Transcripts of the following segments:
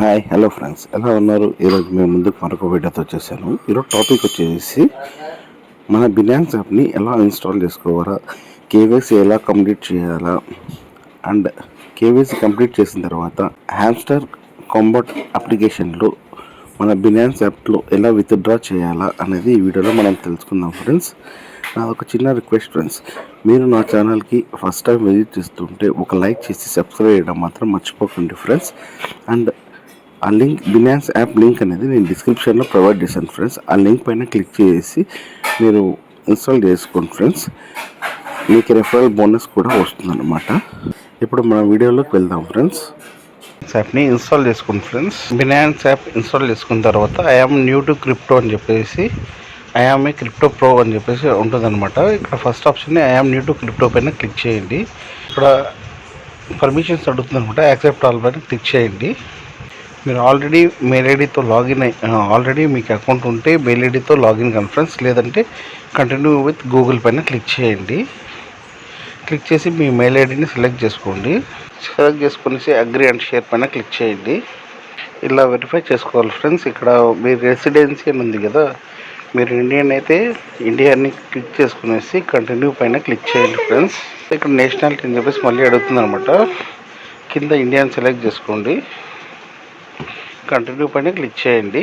Hi hello friends, ఎలా ఉన్నారు? ఈరోజు మేము ముందుకు మరొక వీడియోతో వచ్చేసాను. ఈరోజు టాపిక్ వచ్చేసి మన బినాన్స్ యాప్ని ఎలా ఇన్స్టాల్ చేసుకోవాలా, కేవైసీ ఎలా కంప్లీట్ చేయాలా, అండ్ కేవైసీ కంప్లీట్ చేసిన తర్వాత హ్యామ్స్టర్ కాంబాట్ అప్లికేషన్లో మన బినాన్స్ యాప్లో ఎలా విత్డ్రా చేయాలా అనేది ఈ వీడియోలో మనం తెలుసుకుందాం ఫ్రెండ్స్. నాదొక చిన్న రిక్వెస్ట్ ఫ్రెండ్స్, మీరు నా ఛానల్కి ఫస్ట్ టైం విజిట్ చేస్తుంటే ఒక లైక్ చేసి సబ్స్క్రైబ్ చేయడం మాత్రం మర్చిపోకండి ఫ్రెండ్స్. అండ్ ఆ లింక్, బినాన్స్ యాప్ లింక్ అనేది నేను డిస్క్రిప్షన్లో ప్రొవైడ్ చేశాను ఫ్రెండ్స్. ఆ లింక్ పైన క్లిక్ చేసి మీరు ఇన్స్టాల్ చేసుకోండి ఫ్రెండ్స్. మీకు రెఫరల్ బోనస్ కూడా వస్తుందన్నమాట. ఇప్పుడు మన వీడియోలోకి వెళ్దాం ఫ్రెండ్స్. యాప్ని ఇన్స్టాల్ చేసుకోండి ఫ్రెండ్స్. బినాన్స్ యాప్ ఇన్స్టాల్ చేసుకున్న తర్వాత ఐఆమ్ న్యూ టు క్రిప్టో అని చెప్పేసి ఐఆమ్ ఏ క్రిప్టో ప్రో అని చెప్పేసి ఉంటుందన్నమాట. ఇక్కడ first option I am new to crypto పైన క్లిక్ చేయండి. ఇక్కడ పర్మిషన్స్ అడుగుతుంది అనమాట. యాక్సెప్ట్ ఆల్ పైన క్లిక్ చేయండి. మీరు ఆల్రెడీ మెయిల్ ఐడితో లాగిన్ ఆల్రెడీ మీకు అకౌంట్ ఉంటే మెయిల్ ఐడితో లాగిన్ కాన్ఫరెన్స్, లేదంటే కంటిన్యూ విత్ గూగుల్ పైన క్లిక్ చేయండి. క్లిక్ చేసి మీ మెయిల్ ఐడిని సెలెక్ట్ చేసుకోండి. సెలెక్ట్ చేసుకునేసి అగ్రీ అండ్ షేర్ పైన క్లిక్ చేయండి. ఇలా వెరిఫై చేసుకోవాలి ఫ్రెండ్స్. ఇక్కడ మీ రెసిడెన్సీ అని ఉంది కదా, మీరు ఇండియన్ అయితే ఇండియాని క్లిక్ చేసుకునేసి కంటిన్యూ పైన క్లిక్ చేయండి ఫ్రెండ్స్. ఇక్కడ నేషనాలిటీ అని చెప్పేసి మళ్ళీ అడుగుతుంది అనమాట. కింద ఇండియాని సెలెక్ట్ చేసుకోండి. కంటిన్యూ పైన క్లిక్ చేయండి.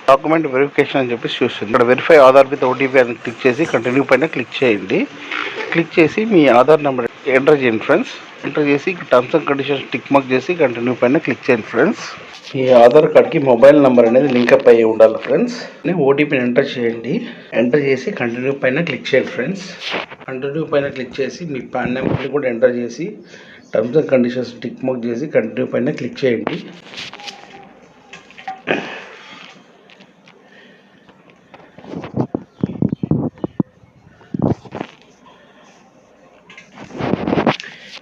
డాక్యుమెంట్ వెరిఫికేషన్ అని చెప్పేసి చూస్తుంది. ఇక్కడ వెరిఫై ఆధార్ విత్ ఓటీపీ అని క్లిక్ చేసి కంటిన్యూ పైన క్లిక్ చేయండి. క్లిక్ చేసి మీ ఆధార్ నెంబర్ ఎంటర్ చేయండి ఫ్రెండ్స్. ఎంటర్ చేసి terms and conditions tick mark చేసి కంటిన్యూ పైన క్లిక్ చేయండి ఫ్రెండ్స్. ఈ ఆధార్ కార్డ్కి మొబైల్ నెంబర్ అనేది లింకప్ అయ్యి ఉండాలి ఫ్రెండ్స్. ఓటీపీని ఎంటర్ చేయండి. ఎంటర్ చేసి కంటిన్యూ పైన క్లిక్ చేయండి ఫ్రెండ్స్. కంటిన్యూ పైన క్లిక్ చేసి మీ పాన్ నెంబర్ని కూడా ఎంటర్ చేసి terms and conditions tick mark చేసి కంటిన్యూ పైన క్లిక్ చేయండి.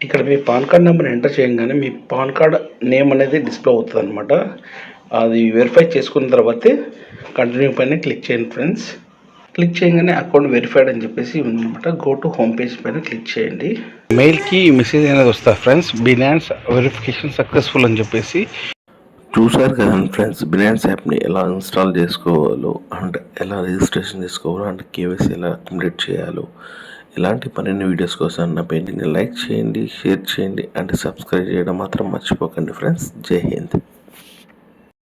ఇక్కడ మీ పాన్ కార్డ్ నెంబర్ ఎంటర్ చేయగానే మీ పాన్ కార్డ్ నేమ్ అనేది డిస్ప్లే అవుతుంది అనమాట. అది వెరిఫై చేసుకున్న తర్వాతే కంటిన్యూ పైన క్లిక్ చేయండి ఫ్రెండ్స్. క్లిక్ చేయగానే అకౌంట్ వెరిఫైడ్ అని చెప్పేసి ఉందన్నమాట. గో టు హోమ్ పేజ్ పైన క్లిక్ చేయండి. మెయిల్కి మెసేజ్ అనేది వస్తుంది ఫ్రెండ్స్, బినాన్స్ వెరిఫికేషన్ సక్సెస్ఫుల్ అని చెప్పేసి. చూసారు కదండి ఫ్రెండ్స్, బినాన్స్ యాప్ని ఎలా ఇన్స్టాల్ చేసుకోవాలో అండ్ ఎలా రిజిస్ట్రేషన్ చేసుకోవాలో అండ్ కేవైసీ ఎలా కంప్లీట్ చేయాలో, ఇలాంటి మరిన్ని వీడియోస్ కోసం నా పేజ్ని లైక్ చేయండి, షేర్ చేయండి అండ్ సబ్స్క్రైబ్ చేయడం మాత్రం మర్చిపోకండి ఫ్రెండ్స్. జై హింద్.